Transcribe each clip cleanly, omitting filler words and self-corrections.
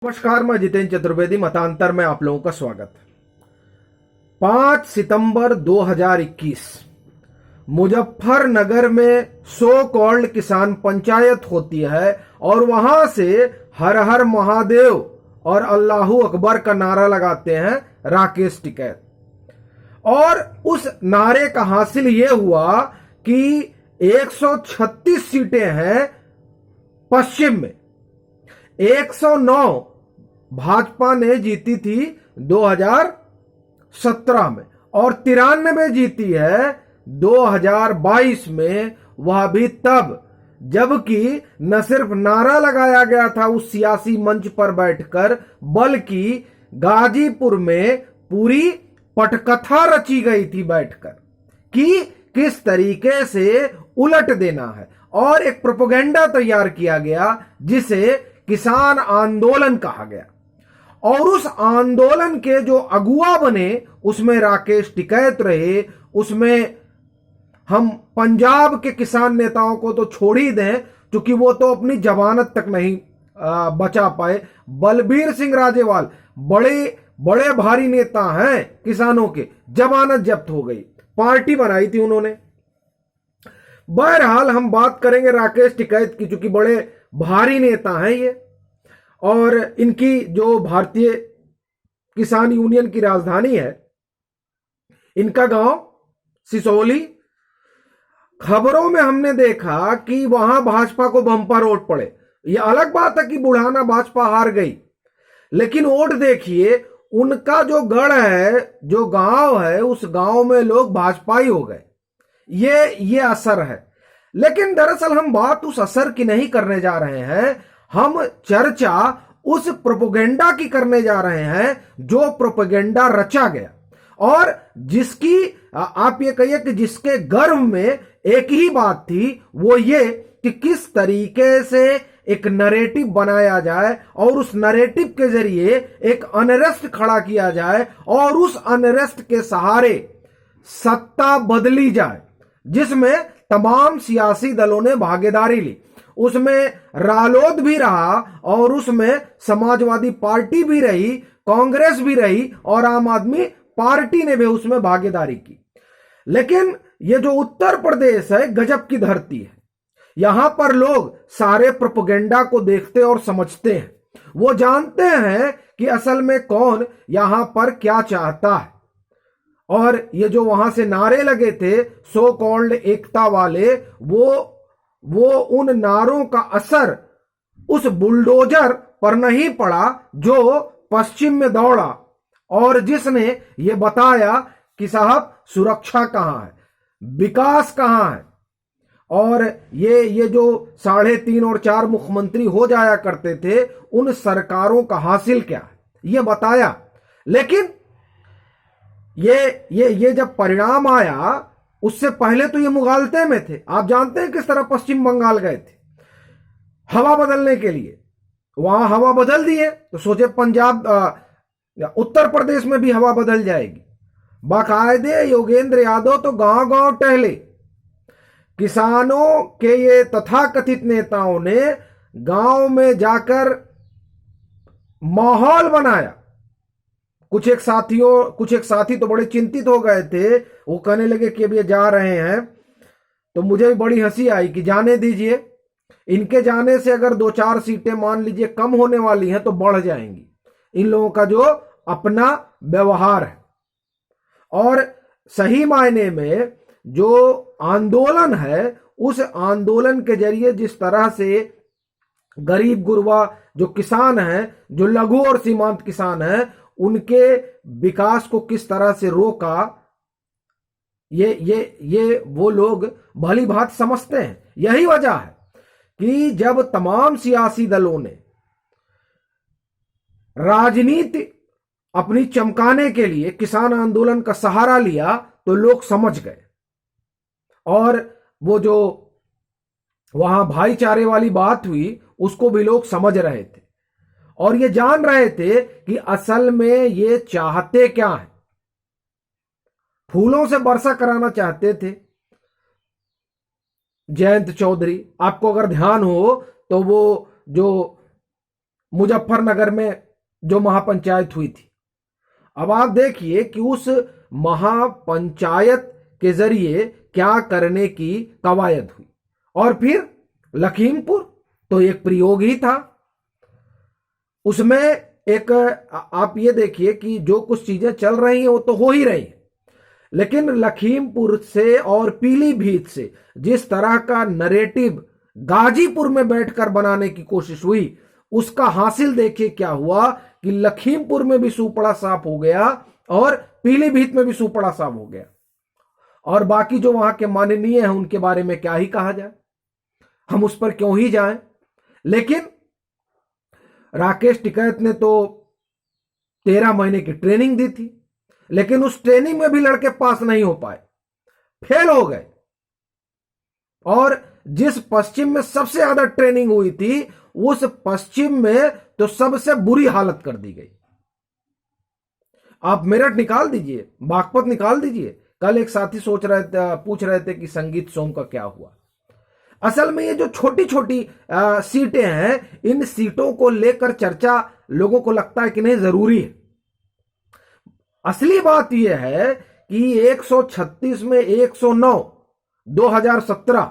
नमस्कार, मैं जितेंद्र चतुर्वेदी। मतांतर में आप लोगों का स्वागत। 5 सितंबर 2021 मुजफ्फरनगर में सो कॉल्ड किसान पंचायत होती है और वहां से हर हर महादेव और अल्लाहू अकबर का नारा लगाते हैं राकेश टिकैत। और उस नारे का हासिल यह हुआ कि 136 सीटें हैं पश्चिम में, 109 भाजपा ने जीती थी 2017 में और 93 जीती है 2022 में, वह भी तब जबकि न सिर्फ नारा लगाया गया था उस सियासी मंच पर बैठकर, बल्कि गाजीपुर में पूरी पटकथा रची गई थी बैठकर कि किस तरीके से उलट देना है। और एक प्रोपेगेंडा तैयार किया गया जिसे किसान आंदोलन कहा गया। और उस आंदोलन के जो अगुआ बने उसमें राकेश टिकैत रहे। उसमें हम पंजाब के किसान नेताओं को तो छोड़ ही दें, क्योंकि वो तो अपनी जमानत तक नहीं बचा पाए। बलबीर सिंह राजेवाल बड़े बड़े भारी नेता हैं किसानों के, जमानत जब्त हो गई, पार्टी बनाई थी उन्होंने। बहरहाल हम बात करेंगे राकेश टिकैत की, चूंकि बड़े भारी नेता हैं ये, और इनकी जो भारतीय किसान यूनियन की राजधानी है, इनका गांव सिसोली। खबरों में हमने देखा कि वहां भाजपा को बम्पर वोट पड़े। यह अलग बात है कि बुढ़ाना भाजपा हार गई, लेकिन वोट देखिए, उनका जो गढ़ है, जो गांव है, उस गांव में लोग भाजपाई हो गए। ये असर है। लेकिन दरअसल हम बात उस असर की नहीं करने जा रहे हैं, हम चर्चा उस प्रोपेगेंडा की करने जा रहे हैं जो प्रोपेगेंडा रचा गया और जिसकी आप ये कहिए कि जिसके गर्भ में एक ही बात थी, वो ये कि किस तरीके से एक नरेटिव बनाया जाए और उस नरेटिव के जरिए एक अनरेस्ट खड़ा किया जाए और उस अनरेस्ट के सहारे सत्ता बदली जाए, जिसमें तमाम सियासी दलों ने भागीदारी ली। उसमें रालोद भी रहा और उसमें समाजवादी पार्टी भी रही, कांग्रेस भी रही और आम आदमी पार्टी ने भी उसमें भागीदारी की। लेकिन ये जो उत्तर प्रदेश है, गजब की धरती है। यहां पर लोग सारे प्रोपेगेंडा को देखते और समझते हैं। वो जानते हैं कि असल में कौन यहां पर क्या चाहता है। और ये जो वहां से नारे लगे थे सो कॉल्ड एकता वाले, वो उन नारों का असर उस बुलडोजर पर नहीं पड़ा जो पश्चिम में दौड़ा और जिसने ये बताया कि साहब सुरक्षा कहां है, विकास कहां है, और ये जो 3.5 और 4 मुख्यमंत्री हो जाया करते थे, उन सरकारों का हासिल क्या है, ये बताया। लेकिन ये जब परिणाम आया, उससे पहले तो ये मुगालते में थे। आप जानते हैं किस तरह पश्चिम बंगाल गए थे हवा बदलने के लिए। वहां हवा बदल दिए तो सोचे पंजाब उत्तर प्रदेश में भी हवा बदल जाएगी। बाकायदे योगेंद्र यादव तो गांव गांव टहले। किसानों के ये तथाकथित नेताओं ने गांव में जाकर माहौल बनाया। कुछ एक साथी तो बड़े चिंतित हो गए थे। वो कहने लगे कि अब ये जा रहे हैं, तो मुझे भी बड़ी हंसी आई कि जाने दीजिए, इनके जाने से अगर 2-4 सीटें मान लीजिए कम होने वाली हैं तो बढ़ जाएंगी। इन लोगों का जो अपना व्यवहार है, और सही मायने में जो आंदोलन है, उस आंदोलन के जरिए जिस तरह से गरीब गुरबा जो किसान हैं, जो लघु और सीमांत किसान हैं, उनके विकास को किस तरह से रोका, ये वो लोग भली भांति समझते हैं। यही वजह है कि जब तमाम सियासी दलों ने राजनीति अपनी चमकाने के लिए किसान आंदोलन का सहारा लिया, तो लोग समझ गए। और वो जो वहां भाईचारे वाली बात हुई, उसको भी लोग समझ रहे थे और ये जान रहे थे कि असल में ये चाहते क्या है। फूलों से वर्षा कराना चाहते थे जयंत चौधरी। आपको अगर ध्यान हो तो वो जो मुजफ्फरनगर में जो महापंचायत हुई थी। अब आप देखिए कि उस महापंचायत के जरिए क्या करने की कवायद हुई। और फिर लखीमपुर तो एक प्रयोग ही था। उसमें एक आप ये देखिए कि जो कुछ चीजें चल रही हैं वो तो हो ही रही है, लेकिन लखीमपुर से और पीलीभीत से जिस तरह का नरेटिव गाजीपुर में बैठकर बनाने की कोशिश हुई, उसका हासिल देखिए क्या हुआ कि लखीमपुर में भी सूपड़ा साफ हो गया और पीलीभीत में भी सूपड़ा साफ हो गया। और बाकी जो वहां के माननीय हैं उनके बारे में क्या ही कहा जाए, हम उस पर क्यों ही जाएं। लेकिन राकेश टिकैत ने तो 13 महीने की ट्रेनिंग दी थी, लेकिन उस ट्रेनिंग में भी लड़के पास नहीं हो पाए, फेल हो गए। और जिस पश्चिम में सबसे ज्यादा ट्रेनिंग हुई थी, उस पश्चिम में तो सबसे बुरी हालत कर दी गई। आप मेरठ निकाल दीजिए, बागपत निकाल दीजिए। कल एक साथी पूछ रहे थे कि संगीत सोम का क्या हुआ। असल में ये जो छोटी छोटी सीटें हैं, इन सीटों को लेकर चर्चा लोगों को लगता है कि नहीं जरूरी है। असली बात यह है कि 136 में 109 2017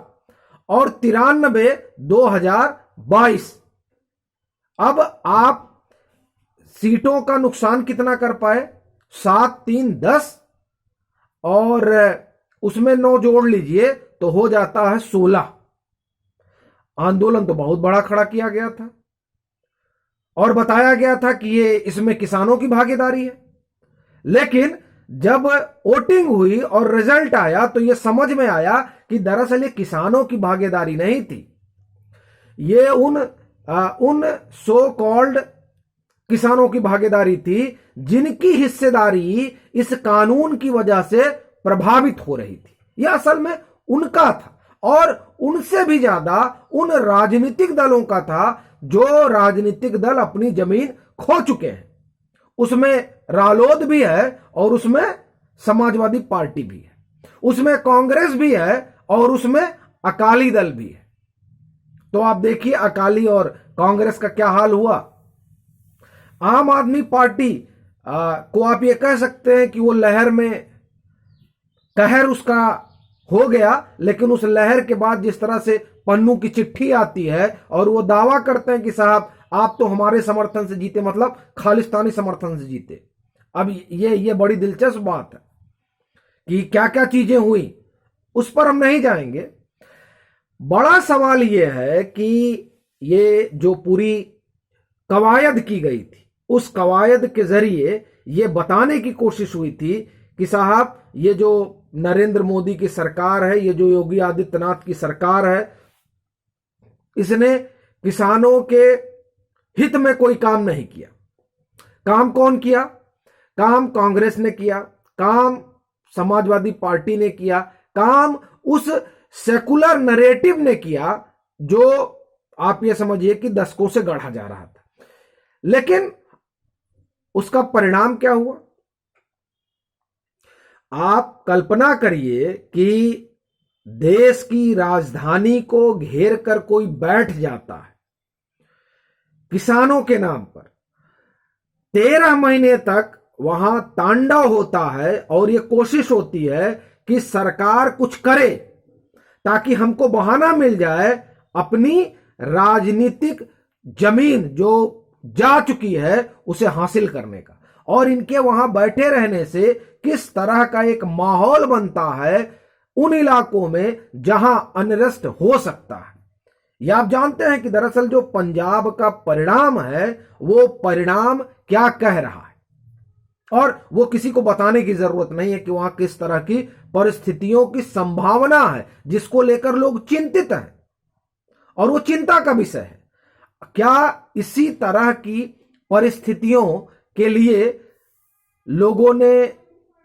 और 93 2022। अब आप सीटों का नुकसान कितना कर पाए? 7 3 10 और उसमें 9 जोड़ लीजिए तो हो जाता है 16। आंदोलन तो बहुत बड़ा खड़ा किया गया था और बताया गया था कि ये इसमें किसानों की भागीदारी है। लेकिन जब वोटिंग हुई और रिजल्ट आया तो यह समझ में आया कि दरअसल ये किसानों की भागीदारी नहीं थी, ये उन सो कॉल्ड किसानों की भागीदारी थी जिनकी हिस्सेदारी इस कानून की वजह से प्रभावित हो रही थी। यह असल में उनका था और उनसे भी ज्यादा उन राजनीतिक दलों का था जो राजनीतिक दल अपनी जमीन खो चुके हैं। उसमें रालोद भी है और उसमें समाजवादी पार्टी भी है, उसमें कांग्रेस भी है और उसमें अकाली दल भी है। तो आप देखिए अकाली और कांग्रेस का क्या हाल हुआ। आम आदमी पार्टी को आप ये कह सकते हैं कि वो लहर में कहर उसका हो गया, लेकिन उस लहर के बाद जिस तरह से पन्नू की चिट्ठी आती है और वो दावा करते हैं कि साहब आप तो हमारे समर्थन से जीते, मतलब खालिस्तानी समर्थन से जीते। अब ये बड़ी दिलचस्प बात है कि क्या क्या चीजें हुई, उस पर हम नहीं जाएंगे। बड़ा सवाल यह है कि ये जो पूरी कवायद की गई थी, उस कवायद के जरिए ये बताने की कोशिश हुई थी कि साहब ये जो नरेंद्र मोदी की सरकार है, ये जो योगी आदित्यनाथ की सरकार है, इसने किसानों के हित में कोई काम नहीं किया। काम कौन किया? काम कांग्रेस ने किया, काम समाजवादी पार्टी ने किया, काम उस सेकुलर नरेटिव ने किया जो आप ये समझिए कि दशकों से गढ़ा जा रहा था। लेकिन उसका परिणाम क्या हुआ? आप कल्पना करिए कि देश की राजधानी को घेर कर कोई बैठ जाता है किसानों के नाम पर, 13 महीने तक वहां तांडव होता है और यह कोशिश होती है कि सरकार कुछ करे ताकि हमको बहाना मिल जाए अपनी राजनीतिक जमीन जो जा चुकी है उसे हासिल करने का। और इनके वहां बैठे रहने से किस तरह का एक माहौल बनता है उन इलाकों में जहां अनरेस्ट हो सकता है। यह आप जानते हैं कि दरअसल जो पंजाब का परिणाम है वो परिणाम क्या कह रहा है, और वो किसी को बताने की जरूरत नहीं है कि वहां किस तरह की परिस्थितियों की संभावना है जिसको लेकर लोग चिंतित हैं, और वो चिंता का विषय है। क्या इसी तरह की परिस्थितियों के लिए लोगों ने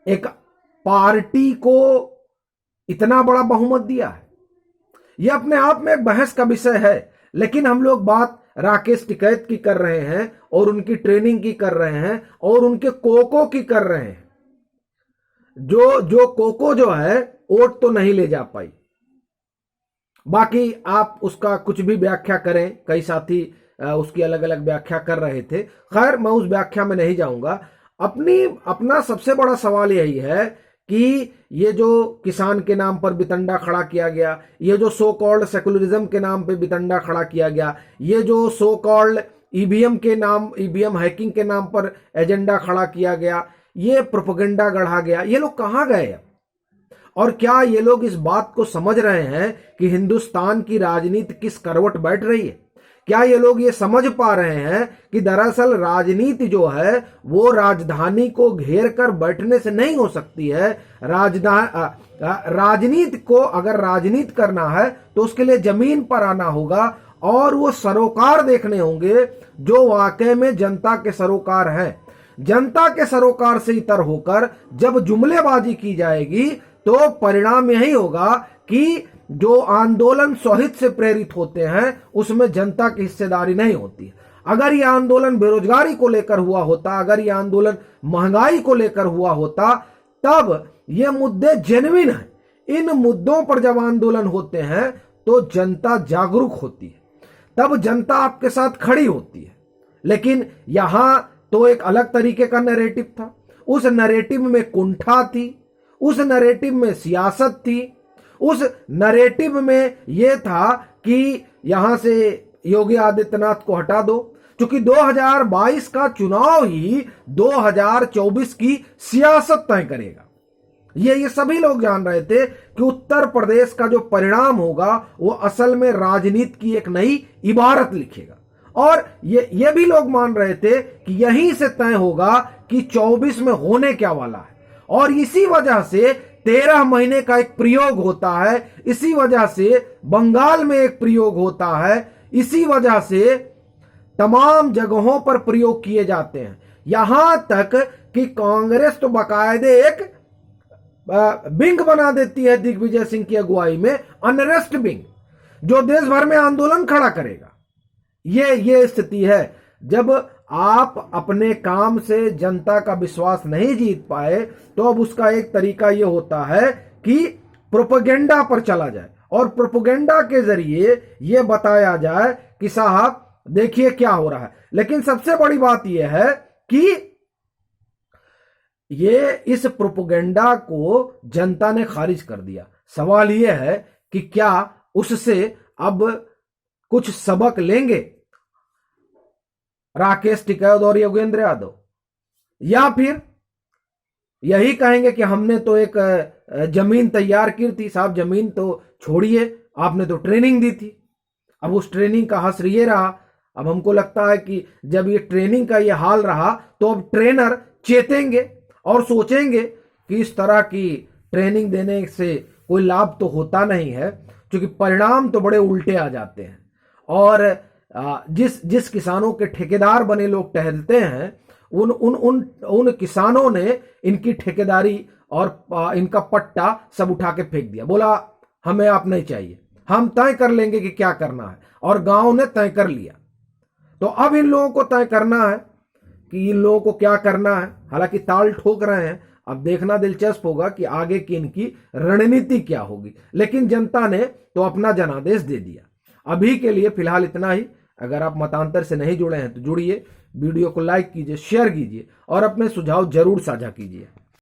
एक पार्टी को इतना बड़ा बहुमत दिया है? यह अपने आप में एक बहस का विषय है। लेकिन हम लोग बात राकेश टिकैत की कर रहे हैं और उनकी ट्रेनिंग की कर रहे हैं और उनके कोको की कर रहे हैं। जो कोको जो है वोट तो नहीं ले जा पाई। बाकी आप उसका कुछ भी व्याख्या करें, कई साथी उसकी अलग अलग व्याख्या कर रहे थे। खैर, मैं उस व्याख्या में नहीं जाऊंगा। अपना सबसे बड़ा सवाल यही है कि ये जो किसान के नाम पर बितंडा खड़ा किया गया, ये जो सो कॉल्ड सेकुलरिज्म के नाम पे बितंडा खड़ा किया गया, ये जो सो कॉल्ड ईवीएम हैकिंग के नाम पर एजेंडा खड़ा किया गया, ये प्रोपेगेंडा गढ़ा गया, ये लोग कहां गए? और क्या ये लोग इस बात को समझ रहे हैं कि हिंदुस्तान की राजनीति किस करवट बैठ रही है? क्या ये लोग ये समझ पा रहे हैं कि दरअसल राजनीति जो है वो राजधानी को घेर कर बैठने से नहीं हो सकती है। राजनीति को अगर राजनीति करना है तो उसके लिए जमीन पर आना होगा और वो सरोकार देखने होंगे जो वाकई में जनता के सरोकार हैं। जनता के सरोकार से इतर होकर जब जुमलेबाजी की जाएगी तो परिणाम यही होगा कि जो आंदोलन स्वहित से प्रेरित होते हैं उसमें जनता की हिस्सेदारी नहीं होती है। अगर यह आंदोलन बेरोजगारी को लेकर हुआ होता, अगर यह आंदोलन महंगाई को लेकर हुआ होता, तब ये मुद्दे जेन्युइन हैं। इन मुद्दों पर जब आंदोलन होते हैं तो जनता जागरूक होती है, तब जनता आपके साथ खड़ी होती है। लेकिन यहां तो एक अलग तरीके का नैरेटिव था। उस नैरेटिव में कुंठा थी, उस नैरेटिव में सियासत थी, उस नैरेटिव में यह था कि यहां से योगी आदित्यनाथ को हटा दो, क्योंकि 2022 का चुनाव ही 2024 की सियासत तय करेगा। ये सभी लोग जान रहे थे कि उत्तर प्रदेश का जो परिणाम होगा वो असल में राजनीति की एक नई इबारत लिखेगा। और ये भी लोग मान रहे थे कि यहीं से तय होगा कि 24 में होने क्या वाला है। और इसी वजह से 13 महीने का एक प्रयोग होता है, इसी वजह से बंगाल में एक प्रयोग होता है, इसी वजह से तमाम जगहों पर प्रयोग किए जाते हैं। यहां तक कि कांग्रेस तो बाकायदे एक विंग बना देती है दिग्विजय सिंह की अगुवाई में, अनरेस्ट विंग, जो देश भर में आंदोलन खड़ा करेगा। ये स्थिति है। जब आप अपने काम से जनता का विश्वास नहीं जीत पाए तो अब उसका एक तरीका यह होता है कि प्रोपेगेंडा पर चला जाए और प्रोपेगेंडा के जरिए यह बताया जाए कि साहब देखिए क्या हो रहा है। लेकिन सबसे बड़ी बात यह है कि इस प्रोपेगेंडा को जनता ने खारिज कर दिया। सवाल यह है कि क्या उससे अब कुछ सबक लेंगे राकेश टिकैत और योगेंद्र यादव, या फिर यही कहेंगे कि हमने तो एक जमीन तैयार की थी। साहब जमीन तो छोड़िए, आपने तो ट्रेनिंग दी थी। अब उस ट्रेनिंग का हश्र ये रहा। अब हमको लगता है कि जब ये ट्रेनिंग का ये हाल रहा तो अब ट्रेनर चेतेंगे और सोचेंगे कि इस तरह की ट्रेनिंग देने से कोई लाभ तो होता नहीं है, क्योंकि परिणाम तो बड़े उल्टे आ जाते हैं। और जिस किसानों के ठेकेदार बने लोग टहलते हैं उन किसानों ने इनकी ठेकेदारी और इनका पट्टा सब उठा के फेंक दिया। बोला हमें आप नहीं चाहिए, हम तय कर लेंगे कि क्या करना है। और गांव ने तय कर लिया। तो अब इन लोगों को तय करना है कि इन लोगों को क्या करना है। हालांकि ताल ठोक रहे हैं, अब देखना दिलचस्प होगा कि आगे की इनकी रणनीति क्या होगी। लेकिन जनता ने तो अपना जनादेश दे दिया। अभी के लिए फिलहाल इतना ही। अगर आप मतांतर से नहीं जुड़े हैं तो जुड़िए, वीडियो को लाइक कीजिए, शेयर कीजिए और अपने सुझाव जरूर साझा कीजिए।